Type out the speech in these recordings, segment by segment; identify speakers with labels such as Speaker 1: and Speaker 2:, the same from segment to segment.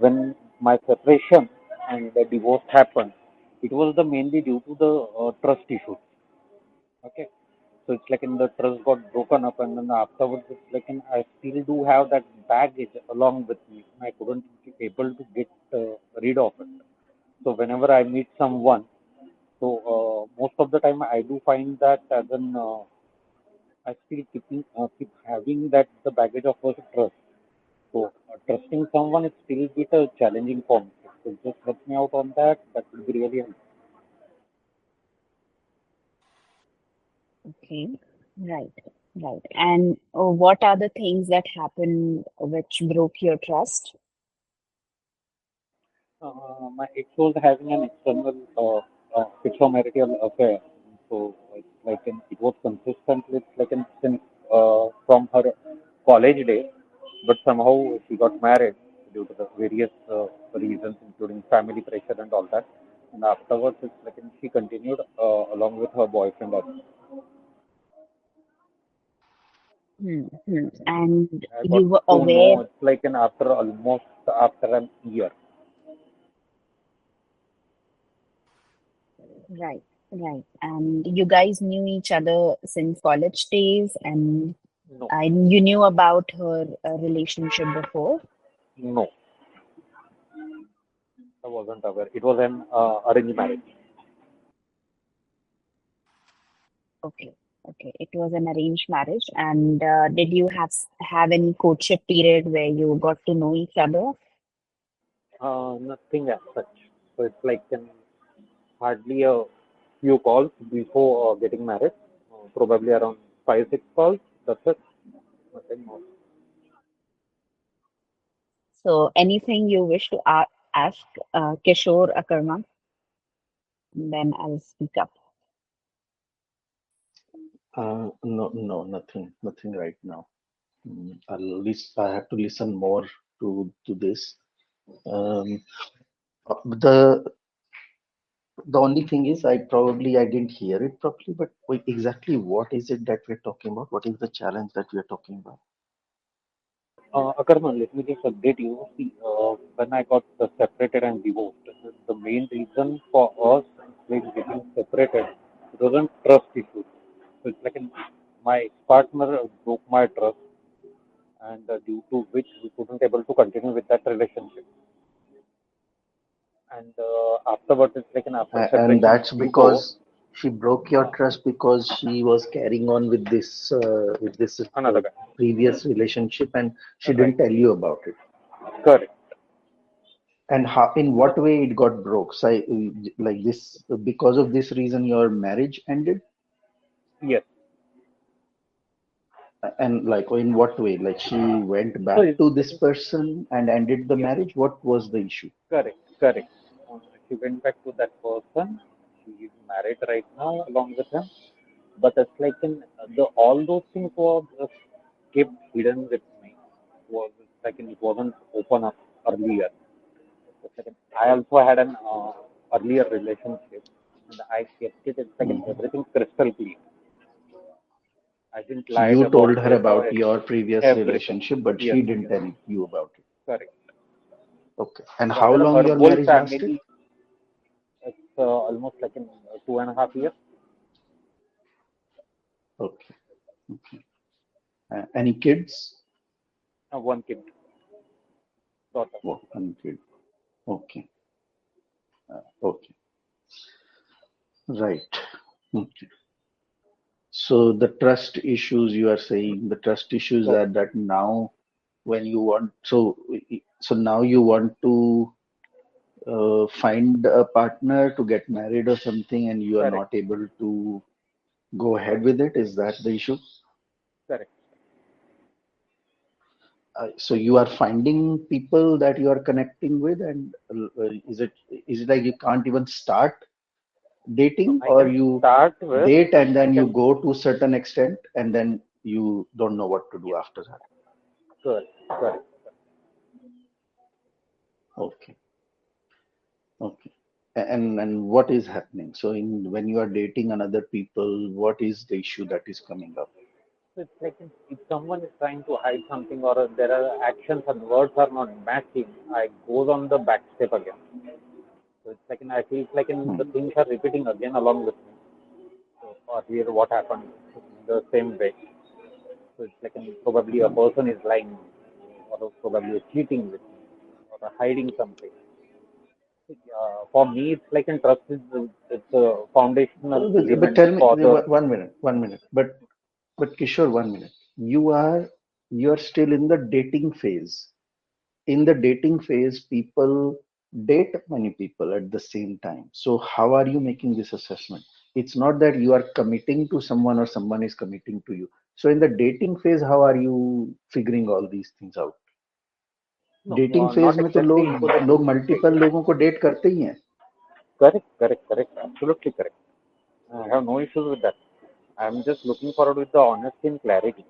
Speaker 1: when my separation and the divorce happened, it was the mainly due to the trust issue. Okay, so it's like in the trust got broken up, and then afterwards, it's like in, I still do have that baggage along with me. I couldn't be able to get rid of it. So whenever I meet someone, so most of the time I do find that as an I still keep having that the baggage of first trust. So trusting someone is still bit challenging for me. So just help me out on that. That would be really helpful.
Speaker 2: Okay, right, right. And what are the things that happened which broke your trust?
Speaker 1: My ex was having an external extramarital affair. So it's like it was consistently it's like since from her college days, but somehow she got married due to the various reasons, including family pressure and all that. And afterwards, it's like she continued along with her boyfriend as well.
Speaker 2: And
Speaker 1: I got
Speaker 2: you were
Speaker 1: to
Speaker 2: aware,
Speaker 1: know it's like after almost after an year.
Speaker 2: right, right. And you guys knew each other since college days, and
Speaker 1: No,
Speaker 2: you knew about her relationship before.
Speaker 1: no, I wasn't aware. It was an arranged marriage.
Speaker 2: Okay, okay. It was an arranged marriage, and did you have any courtship period where you got to know each other?
Speaker 1: Nothing as such. So it's like hardly a few calls before getting married. Probably around five, six calls. That's it. Nothing more.
Speaker 2: So, anything you wish to ask Kishore Akarma, then I'll speak up.
Speaker 3: No, nothing right now. I have to listen more to this. Um, the the only thing is, I didn't hear it properly. But wait, exactly what is it that we're talking about? What is the challenge that we are talking about?
Speaker 1: Akarman, let me just update you. See, when I got separated and divorced, the main reason for us like getting separated, it wasn't trust issues. So it's like my partner broke my trust, and due to which we couldn't able to continue with that relationship. And afterwards, it's like after
Speaker 3: And
Speaker 1: separation,
Speaker 3: that's
Speaker 1: we go
Speaker 3: because she broke your trust because she was carrying on with this
Speaker 1: another guy.
Speaker 3: previous relationship, and she
Speaker 1: Right.
Speaker 3: didn't tell you about it.
Speaker 1: Correct.
Speaker 3: And how, in what way it got broke? So, like this, because of this reason, your marriage ended,
Speaker 1: Yes.
Speaker 3: and like in what way? Like she went
Speaker 1: So
Speaker 3: back
Speaker 1: it's
Speaker 3: to
Speaker 1: like
Speaker 3: this person and ended the
Speaker 1: yes.
Speaker 3: marriage. What was the issue?
Speaker 1: Correct. Correct. She went back to that person. She is married right now along with him. But it's like the all those things were just kept hidden with me. Was like it wasn't open up earlier. It's like I also had an earlier relationship, and I kept it. It's like
Speaker 3: Mhm.
Speaker 1: everything crystal clear. I didn't
Speaker 3: So
Speaker 1: lie
Speaker 3: you told
Speaker 1: about
Speaker 3: her
Speaker 1: it or
Speaker 3: about your previous
Speaker 1: everything.
Speaker 3: relationship, but
Speaker 1: Yes,
Speaker 3: she didn't
Speaker 1: yes,
Speaker 3: tell you about it.
Speaker 1: correct.
Speaker 3: Okay. And how
Speaker 1: Rather,
Speaker 3: long
Speaker 1: her
Speaker 3: your
Speaker 1: whole
Speaker 3: marriage lasted?
Speaker 1: family, it's almost like in 2.5 years.
Speaker 3: Okay. Okay. Any kids?
Speaker 1: One kid, daughter.
Speaker 3: Oh, one kid. Okay. Okay. Right. Okay. So the trust issues you are saying, the trust issues are
Speaker 1: Correct.
Speaker 3: that now when you want, so now you want to find a partner to get married or something, and you are
Speaker 1: Correct.
Speaker 3: not able to go ahead with it. Is that the issue?
Speaker 1: Correct.
Speaker 3: So you are finding people that you are connecting with, and is it like you can't even start
Speaker 1: No,
Speaker 3: dating,
Speaker 1: I
Speaker 3: or
Speaker 1: can
Speaker 3: you
Speaker 1: start with,
Speaker 3: date and
Speaker 1: I
Speaker 3: then you
Speaker 1: can,
Speaker 3: go to certain extent and then you don't know what to do
Speaker 1: yes,
Speaker 3: after that?
Speaker 1: correct. Correct.
Speaker 3: Okay, okay. And what is happening? So in when you are dating another people, what is the issue that is coming up?
Speaker 1: So it's like if someone is trying to hide something or there are actions and words are not matching, I goes on the back step again. So it's like I feel like the
Speaker 3: Hmm.
Speaker 1: things are repeating again along with me. So earlier what happened in the same way. So it's like probably a person is lying or probably cheating with me or hiding something. For me, it's like trust is it's a foundational
Speaker 3: But
Speaker 1: element
Speaker 3: tell me,
Speaker 1: for the.
Speaker 3: 1 minute, 1 minute. But Kishore, 1 minute. You are still in the dating phase. In the dating phase, people date many people at the same time. So how are you making this assessment? It's not that you are committing to someone or someone is committing to you. So in the dating phase, how are you figuring all these things out?
Speaker 1: No,
Speaker 3: dating phase
Speaker 1: not
Speaker 3: में तो
Speaker 1: exactly
Speaker 3: लोग
Speaker 1: into the
Speaker 3: लोग
Speaker 1: dating phase.
Speaker 3: Multiple लोगों को date करते ही हैं.
Speaker 1: Correct, correct, correct. Absolutely correct. I have no issues with that. I'm just looking forward with the honesty and clarity.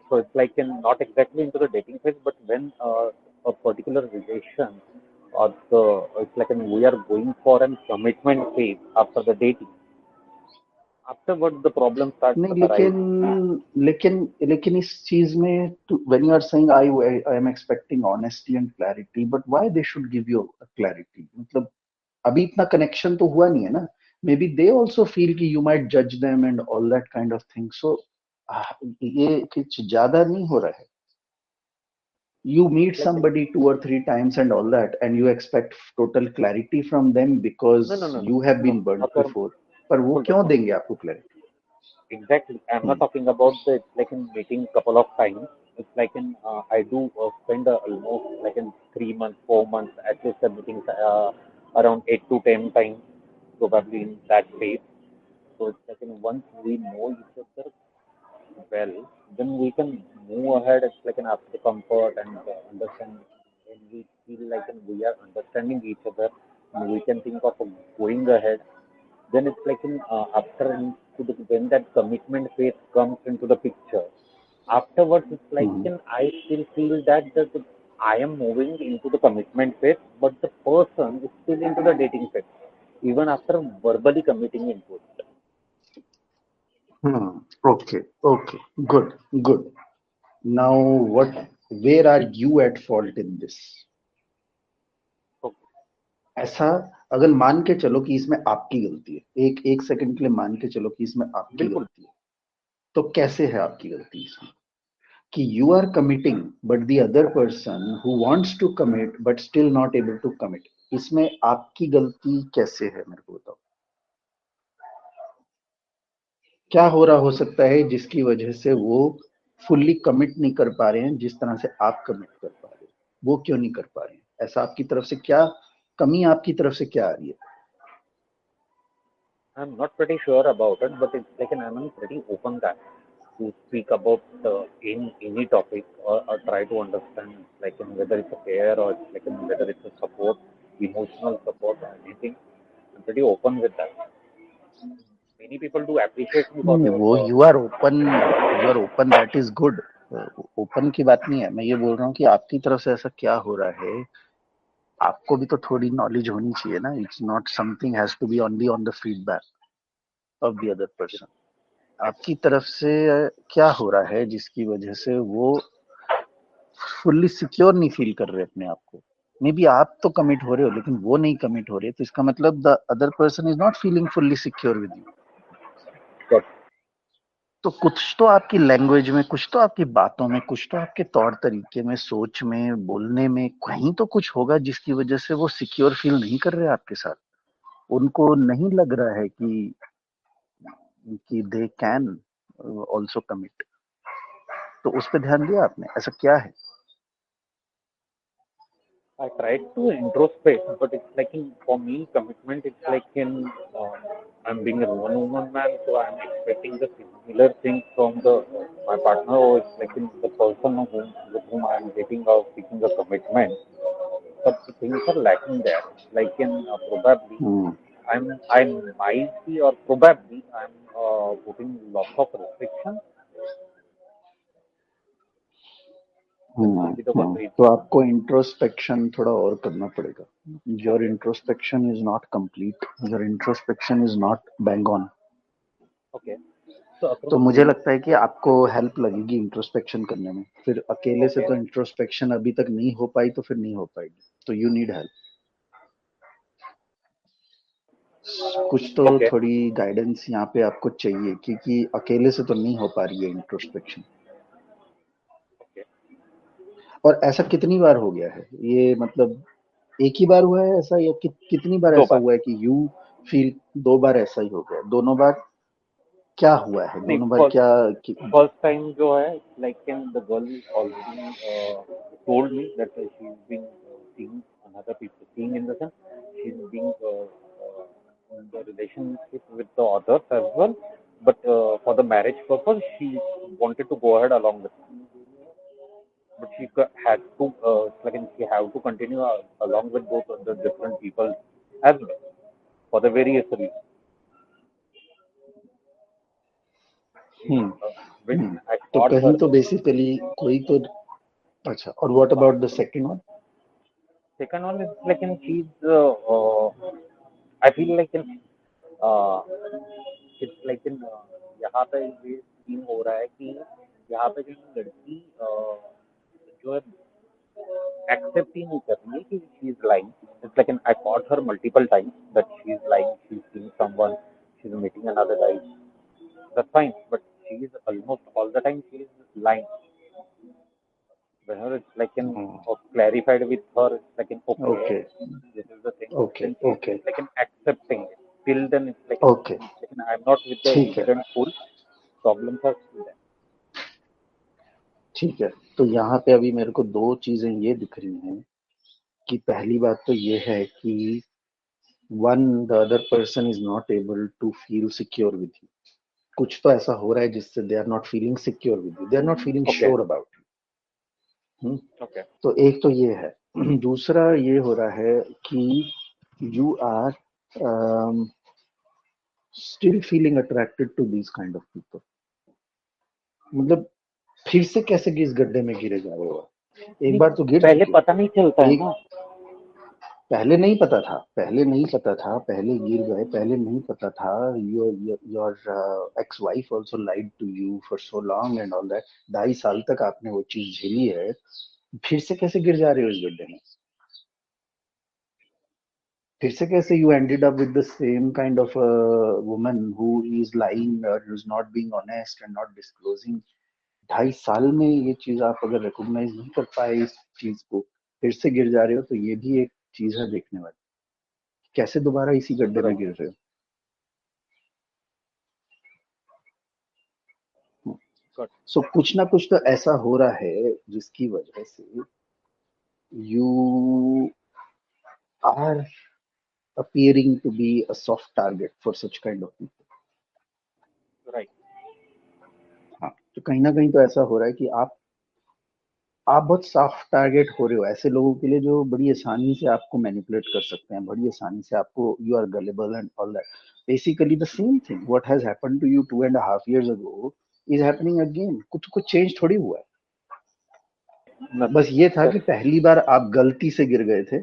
Speaker 1: So it's like not exactly into the dating phase, but when a particular relation or it's like we are going for a commitment phase after the dating. Afterwards, the problem starts
Speaker 3: नहीं,
Speaker 1: arising.
Speaker 3: लेकिन इस चीज में when you are saying I am expecting honesty and clarity, but why they should give you clarity? मतलब अभी इतना connection तो हुआ नहीं है ना. May be they also feel कि यू माइट जज them and all that kind of thing. So ये कुछ ज्यादा नहीं हो रहा है. You meet
Speaker 1: Like
Speaker 3: somebody 2 or 3 times and all that, and you expect total clarity from them
Speaker 1: no, no,
Speaker 3: because
Speaker 1: no, no,
Speaker 3: you have
Speaker 1: no.
Speaker 3: been burnt
Speaker 1: After,
Speaker 3: before. पर वो
Speaker 1: hold on,
Speaker 3: क्यों
Speaker 1: hold on.
Speaker 3: देंगे आपको clarity?
Speaker 1: Exactly. I'm not
Speaker 3: Hmm.
Speaker 1: talking about the it's like in meeting couple of times. It's like I do spend almost like in 3 months, 4 months at least meetings around 8 to 10 times probably in that phase. So it's like once we know each other well, then we can move ahead. It's like after comfort and understand. When we feel like we are understanding each other, we can think of going ahead. Then it's like after when that commitment phase comes into the picture. Afterwards, it's like
Speaker 3: Hmm.
Speaker 1: I still feel that I am moving into the commitment phase, but the person is still into the dating phase, even after verbally committing into it.
Speaker 3: Hmm. Okay. Okay. Good. Good. Now, where are you at fault in this?
Speaker 1: So,
Speaker 3: ऐसा अगर मान के चलो कि इसमें आपकी गलती है, एक एक सेकंड के लिए मान के चलो कि इसमें आपकी
Speaker 1: बिल्कुल.
Speaker 3: गलती है, तो कैसे है आपकी गलती इसमें? कि you are committing but the other person who wants to commit but still not able to commit, इसमें आपकी गलती कैसे है? मेरे को बताओ, क्या हो रहा हो सकता है जिसकी वजह से वो फुल्ली कमिट नहीं कर पा रहे हैं जिस तरह से आप कमिट कर पा रहे हैं? वो क्यों नहीं कर पा रहे हैं? ऐसा आपकी तरफ से क्या कमी, आपकी तरफ से क्या आ रही है?
Speaker 1: I'm not pretty sure about it, but it's like I'm a pretty open guy to speak about in any topic or try to understand like whether it's a care or it's like whether it's a support, emotional support or anything. I'm pretty open with that. Many people do appreciate me for
Speaker 3: नहीं,
Speaker 1: their
Speaker 3: वो you are open, that is good. Open की बात नहीं है. मैं ये बोल रहा हूँ कि आपकी तरफ से ऐसा क्या हो रहा है? आपको भी तो थोड़ी नॉलेज होनी चाहिए ना. It's not something has to be only on the feedback of the other person. आपकी तरफ से क्या हो रहा है जिसकी वजह से वो फुल्ली सिक्योर नहीं फील कर रहे अपने आप को? मे बी आप तो कमिट हो रहे हो लेकिन वो नहीं कमिट हो रहे, तो इसका मतलब the other person is not feeling fully secure with you.
Speaker 1: but
Speaker 3: तो कुछ तो आपकी लैंग्वेज में, कुछ तो आपकी बातों में, कुछ तो आपके तौर तरीके में, सोच में, बोलने में कहीं तो कुछ होगा जिसकी वजह से वो सिक्योर फील नहीं कर रहे आपके साथ. उनको नहीं लग रहा है कि दे कैन ऑल्सो कमिट. तो उस पर ध्यान दिया आपने? ऐसा क्या है?
Speaker 1: I tried to introspect, but it's like for me commitment. It's like I'm being a one-woman man, so I'm expecting the similar things from the my partner, or it's like the person with whom I'm dating or seeking a commitment. But the things are lacking there. Like probably
Speaker 3: hmm.
Speaker 1: I might be or probably I'm putting lots of restrictions. That could be the one
Speaker 3: तो
Speaker 1: reason.
Speaker 3: आपको introspection थोड़ा और करना पड़ेगा. Your introspection is not complete. Your introspection is not bang on.
Speaker 1: Okay.
Speaker 3: तो मुझे लगता है कि आपको हेल्प लगेगी इंट्रोस्पेक्शन करने में। फिर अकेले से तो इंट्रोस्पेक्शन अभी तक नहीं हो पाई, तो फिर नहीं हो पाएगी, तो यू नीड हेल्प। कुछ तो
Speaker 1: Okay.
Speaker 3: थोड़ी गाइडेंस यहाँ पे आपको चाहिए, क्योंकि अकेले से तो नहीं हो पा रही है इंट्रोस्पेक्शन।
Speaker 1: Okay.
Speaker 3: और ऐसा कितनी बार हो गया है ये, मतलब एक ही बार हुआ है ऐसा, या कितनी बार
Speaker 1: दो
Speaker 3: ऐसा
Speaker 1: बार
Speaker 3: हुआ है कि यू फील? 2 बार ऐसा ही हो गया? दोनों बार क्या हुआ है?
Speaker 1: नहीं,
Speaker 3: दोनों बार क्या
Speaker 1: फर्स्ट टाइम जो है like in the girl already told me that she's been seeing another people, seeing in the sense she's being in the relationship with the others as well, but for the marriage purpose she wanted to go ahead along with me. But she had to like she have to continue along with both of the different people as well for the various reasons.
Speaker 3: Hmm
Speaker 1: When I
Speaker 3: तो
Speaker 1: caught her,
Speaker 3: कहीं तो basically कोई तो, अच्छा, और what about the second one?
Speaker 1: second one is like in she's I feel like in uh, it's like in यहाँ पे ये सीन हो रहा है कि यहाँ पे जो लड़की जो है एक्सेप्ट ही नहीं कर रही है कि she is lying. It's like I caught her multiple times that she is lying, she is seeing someone, she is meeting another guy. That's fine, but she is almost all the time she is lying. Whenever it's like in clarified with her, it's like in okay,
Speaker 3: okay
Speaker 1: this is the thing.
Speaker 3: Okay
Speaker 1: Then she's
Speaker 3: okay
Speaker 1: like in accepting it. Till then, it's like
Speaker 3: okay,
Speaker 1: I'm not with the
Speaker 3: ठीक है
Speaker 1: incident full. Problems are still there.
Speaker 3: ठीक है। तो यहाँ पे अभी मेरे को 2 चीजें ये दिख रही हैं कि पहली बात तो ये है कि one, the other person is not able to feel secure with you. कुछ तो ऐसा हो रहा है जिससे they are not feeling secure with you, they are not feeling
Speaker 1: Okay.
Speaker 3: Sure about you.
Speaker 1: Okay.
Speaker 3: तो एक तो ये है। दूसरा ये हो रहा है कि you are still feeling attracted to this kind of people. मतलब फिर से कैसे इस गड्ढे में गिरे जा रहे हो? एक बार तो गिर
Speaker 1: पहले
Speaker 3: चुके
Speaker 1: पता नहीं चलता
Speaker 3: हो।
Speaker 1: है
Speaker 3: एक
Speaker 1: ना.
Speaker 3: पहले नहीं पता था, पहले नहीं पता था, पहले गिर गए, पहले नहीं पता था। Your ex wife also lied to you for so long and all that. 2.5 साल तक आपने वो चीज झेली है, फिर से कैसे गिर जा रहे हो इस गड्ढे में? फिर से कैसे you ended up with the same kind of woman who is lying और is not being honest and not disclosing? 2.5 साल में ये चीज आप अगर रिकॉग्नाइज नहीं कर पाए इस चीज को, फिर से गिर जा रहे हो, तो ये भी एक चीज है देखने वाली। कैसे दोबारा इसी गड्ढे में
Speaker 1: Right.
Speaker 3: गिर रहे हो?
Speaker 1: Good.
Speaker 3: सो कुछ ना कुछ तो ऐसा हो रहा है जिसकी वजह से you are appearing to be a soft target for such kind of people.
Speaker 1: Right.
Speaker 3: हाँ, तो कहीं ना कहीं तो ऐसा हो रहा है कि आप बहुत सॉफ्ट टारगेट हो रहे हो ऐसे लोगों के लिए जो बड़ी आसानी से आपको मैनिपुलेट कर सकते हैं, बड़ी आसानी से आपको, you are gullible and all that. Basically the same thing what has happened to you 2.5 years ago is happening again. कुछ चेंज थोड़ी हुआ है।
Speaker 1: Nothing.
Speaker 3: बस ये था कि
Speaker 1: Correct.
Speaker 3: पहली बार आप गलती से गिर गए थे,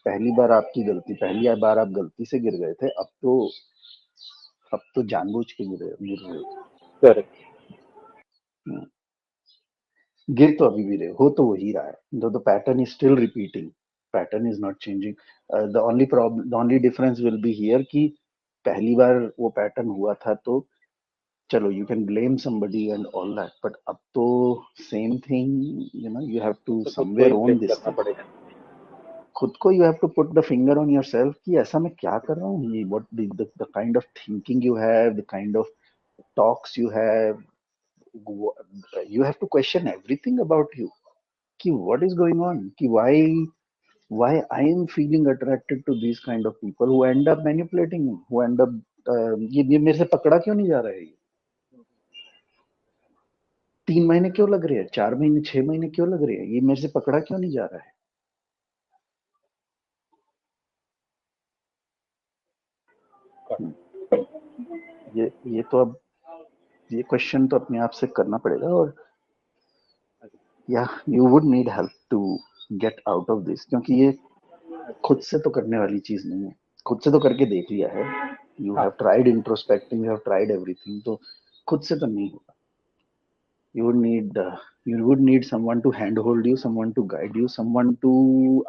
Speaker 3: पहली बार आपकी गलती, पहली बार आप गलती से गिर गए थे। अब तो जानबूझ के गिर रहे हो।
Speaker 1: Correct.
Speaker 3: गिर तो अभी भी रहे हो तो वही रहा है। The pattern is still repeating, pattern is not changing. The only difference will be here कि पहली बार वो पैटर्न हुआ था तो चलो you can blame somebody and all that, but अब तो same thing, you have to
Speaker 1: तो खुद को
Speaker 3: समवेयर
Speaker 1: ही
Speaker 3: ओन
Speaker 1: ब्लेम
Speaker 3: दिस
Speaker 1: करना
Speaker 3: थिंग।
Speaker 1: पड़ेगा.
Speaker 3: खुद को you have to put the finger on yourself कि ऐसा मैं क्या कर रहा हूँ। ये what the kind of thinking you have, the kind of talks you have, you have to question everything about you कि what is going on, कि why I am feeling attracted to these kind of people who end up manipulating me, who end up ये मेरे से पकड़ा क्यों नहीं जा रहा है? ये 3 महीने क्यों लग रहे हैं, 4 महीने, 6 महीने क्यों लग रहे हैं? ये मेरे से पकड़ा क्यों नहीं जा रहा है? ये तो अब ये क्वेश्चन तो अपने आप से करना पड़ेगा। और या you would need help to get out of this, क्योंकि ये खुद से तो करने वाली चीज नहीं है। खुद से तो करके देख लिया है, you have tried introspecting, you have tried everything, तो खुद से तो नहीं होगा. You would need someone to handhold you, someone to guide you, someone to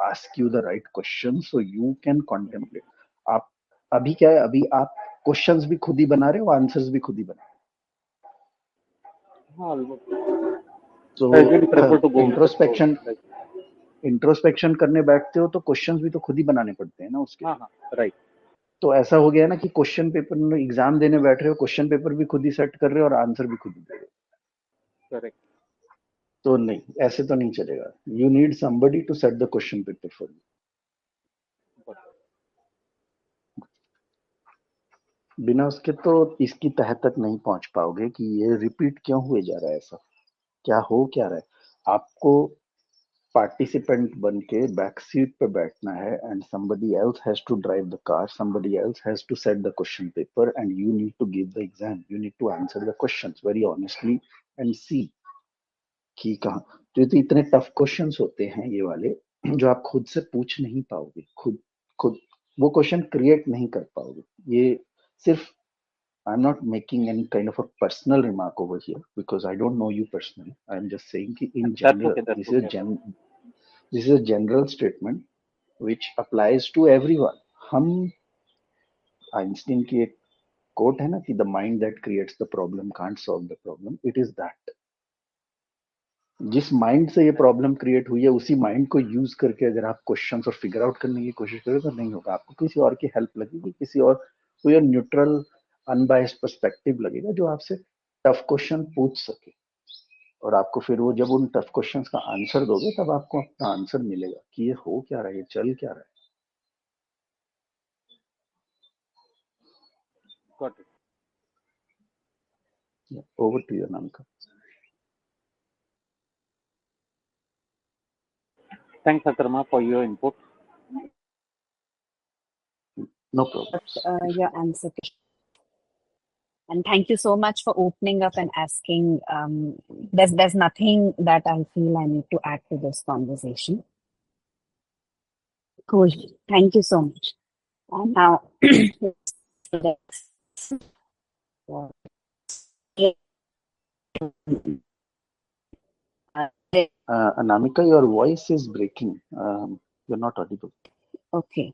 Speaker 3: ask you the right questions so you can contemplate. आप अभी क्या है, अभी आप क्वेश्चंस भी खुद ही बना रहे हो, आंसर्स भी खुद ही बना रहे
Speaker 1: हाँ, almost.
Speaker 3: हो.
Speaker 1: I really prefer to
Speaker 3: तो
Speaker 1: go with the flow. Like,
Speaker 3: introspection करने बैठते हो तो क्वेश्चंस भी तो खुद ही बनाने पड़ते हैं ना उसके.
Speaker 1: हाँ, right.
Speaker 3: तो ऐसा हो गया ना कि क्वेश्चन पेपर में एग्जाम देने बैठ रहे हो, क्वेश्चन पेपर भी खुद ही सेट कर रहे हो और आंसर भी खुद ही दे रहे हो.
Speaker 1: Correct.
Speaker 3: तो नहीं, ऐसे तो नहीं चलेगा. You need somebody to set the question paper for you. बिना उसके तो इसकी तह तक नहीं पहुंच पाओगे कि ये रिपीट क्यों हुए जा रहा है, ऐसा क्या हो क्या रहा है. आपको पार्टिसिपेंट बन के बैक सीट पे बैठना है and somebody else has to drive the car, somebody else has to set the question paper and you need to give the exam, you need to answer the questions very honestly and see कि कहाँ. तो ये तो इतने tough questions होते हैं ये वाले, जो आप खुद से पूछ नहीं पाओगे, खुद खुद वो क्वेश्चन क्रिएट नहीं कर पाओगे. ये सिर्फ I'm not making any kind of a personal remark over here because I don't know you personally. I'm just saying कि in
Speaker 1: That's
Speaker 3: general,
Speaker 1: okay. That's
Speaker 3: this is
Speaker 1: okay.
Speaker 3: this is a general statement which applies to everyone. हम Einstein की एक coat है ना कि the mind that creates the problem can't solve the problem. It is that. जिस mind से ये problem create हुई है उसी माइंड को यूज करके अगर आप क्वेश्चन और फिगर आउट करने की कोशिश करें तो नहीं होगा. आपको किसी और की हेल्प लगेगी, किसी और कोई न्यूट्रल अनबायस्ड पर्सपेक्टिव लगेगा जो आपसे टफ क्वेश्चन पूछ सके. और आपको फिर वो जब उन टफ क्वेश्चंस का आंसर दोगे तब आपको अपना आंसर मिलेगा कि ये हो क्या रहा है, ये चल क्या रहा है.
Speaker 1: Got it.
Speaker 3: Over to you, Anamika.
Speaker 1: Thanks, Atarma, for your input.
Speaker 3: No problem.
Speaker 2: Your answer. And thank you so much for opening up and asking. There's nothing that I feel I need to add to this conversation. Cool. Thank you so much. And now,
Speaker 3: Anamika, your voice is breaking. You're not audible.
Speaker 2: okay.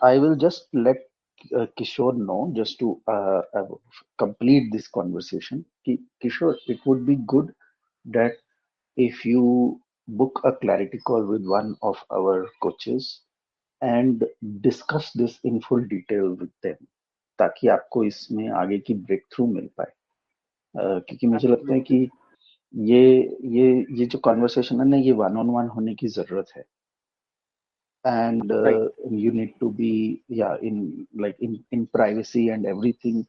Speaker 3: I will just let Kishore know just to complete this conversation. Kishore, it would be good that if you book a clarity call with one of our coaches and discuss this in full detail with them, ताकि आपको इसमें आगे की break through मिल पाए. क्योंकि मुझे लगता है कि ये जो कॉन्वर्सेशन है ना, ये वन ऑन वन होने की जरूरत है. And
Speaker 1: Right.
Speaker 3: you need to be in privacy and everything.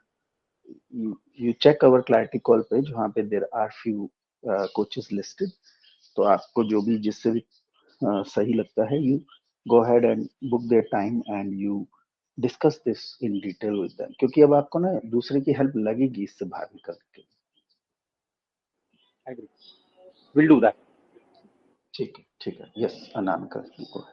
Speaker 3: You check our clarity call page, वहाँ पे there are few coaches listed. तो आपको जो भी जिससे भी सही लगता है, you go ahead and book their time and you discuss this in detail with them. क्योंकि अब आपको ना दूसरे की हेल्प लगेगी इससे बाहर निकल के.
Speaker 1: I agree. We'll do that.
Speaker 3: ठीक है. Yes, Anamika, you go ahead.